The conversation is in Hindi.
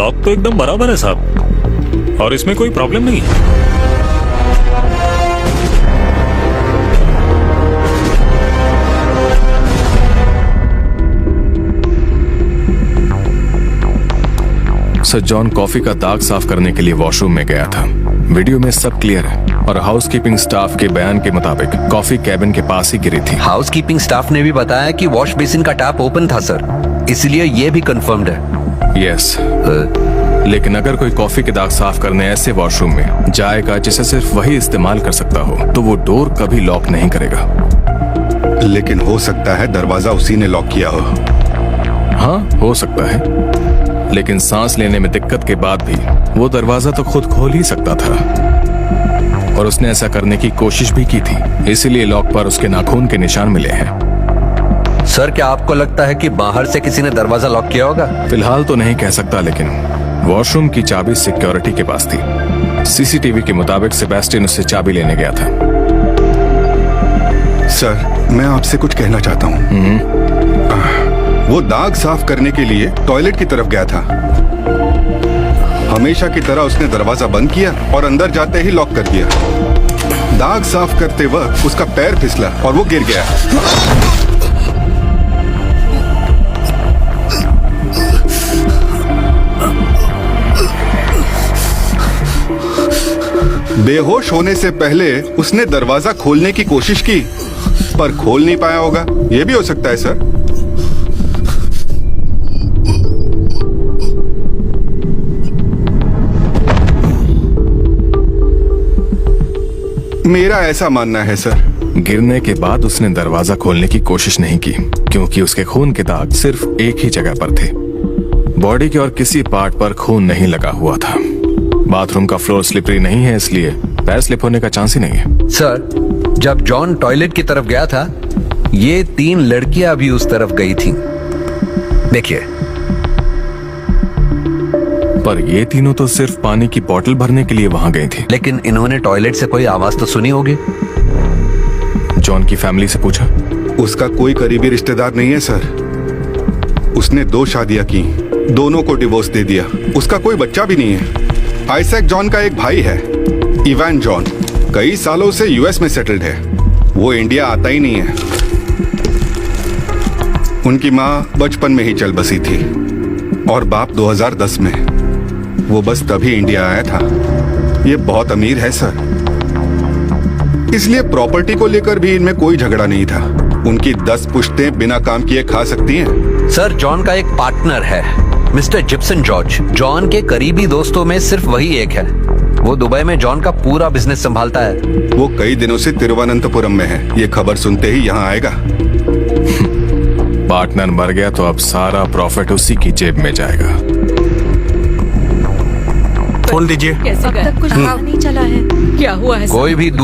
लॉक तो एकदम बराबर है साहब, और इसमें कोई प्रॉब्लम नहीं है। सर, जॉन कॉफी का दाग साफ करने के लिए वॉशरूम में गया था। वीडियो में सब क्लियर है और हाउसकीपिंग स्टाफ के बयान के मुताबिक कॉफी कैबिन के पास ही गिरी थी। हाउसकीपिंग स्टाफ ने भी बताया कि वॉश बेसिन का टैप ओपन था सर, इसलिए ये भी कंफर्म्ड है। यस, लेकिन अगर कोई कॉफी के दाग साफ करने ऐसे वॉशरूम में जाएगा जिसे सिर्फ वही इस्तेमाल कर सकता हो, तो वो डोर कभी लॉक नहीं करेगा। लेकिन हो सकता है दरवाजा उसी ने लॉक किया हो। हाँ, हो सकता है, लेकिन सांस लेने में दिक्कत के बाद भी वो दरवाजा तो खुद खोल ही सकता था, और उसने ऐसा करने की कोशिश भी की थी, इसीलिए लॉक पर उसके नाखून के निशान मिले हैं। सर, क्या आपको लगता है कि बाहर से किसी ने दरवाजा लॉक किया होगा? फिलहाल तो नहीं कह सकता, लेकिन वॉशरूम की चाबी सिक्योरिटी के पास थी। सीसीटीवी के मुताबिक सेबेस्टियन उससे चाबी लेने गया था। सर, मैं आपसे कुछ कहना चाहता हूँ। वो दाग साफ करने के लिए टॉयलेट की तरफ गया था। हमेशा की तरह उसने दरवाजा बंद किया और अंदर जाते ही लॉक कर दिया। दाग साफ करते वक्त उसका पैर फिसला और वो गिर गया। बेहोश होने से पहले उसने दरवाजा खोलने की कोशिश की, पर खोल नहीं पाया होगा। यह भी हो सकता है सर। मेरा ऐसा मानना है सर। गिरने के बाद उसने दरवाजा खोलने की कोशिश नहीं की, क्योंकि उसके खून के दाग सिर्फ एक ही जगह पर थे। बॉडी के और किसी पार्ट पर खून नहीं लगा हुआ था। बाथरूम का फ्लोर स्लिपरी नहीं है, इसलिए पैर स्लिप होने का चांस ही नहीं है। सर, जब जॉन टॉयलेट की तरफ गया था, ये 3 लड़कियां भी उस तरफ गई थी। देखिए। पर ये तीनों तो सिर्फ पानी की बोतल भरने के लिए वहां गई थी। लेकिन इन्होंने टॉयलेट से कोई आवाज तो सुनी होगी। जॉन की फैमिली से पूछा? उसका कोई करीबी रिश्तेदार नहीं है सर। उसने 2 शादियां की, दोनों को डिवोर्स दे दिया। उसका कोई बच्चा भी नहीं है। आइजैक जॉन का एक भाई है, इवान जॉन, कई सालों से यूएस में सेटल्ड है। वो इंडिया आता ही नहीं है। उनकी माँ बचपन में ही चल बसी थी और बाप 2010 में। वो बस तभी इंडिया आया था। ये बहुत अमीर है सर, इसलिए प्रॉपर्टी को लेकर भी इनमें कोई झगड़ा नहीं था। उनकी 10 पुश्तें बिना काम किए खा सकती हैं। सर, जॉन का एक पार्टनर है, मिस्टर जिप्सन जॉर्ज। जॉन के करीबी दोस्तों में सिर्फ वही एक है। वो दुबई में जॉन का पूरा बिजनेस संभालता है। वो कई दिनों से तिरुवनंतपुरम में है। ये खबर सुनते ही यहाँ आएगा। पार्टनर मर गया तो अब सारा प्रॉफिट उसी की जेब में जाएगा। फोन दीजिए। कैसे अब तक कुछ पता नहीं चला है, क्या हुआ है? कोई भी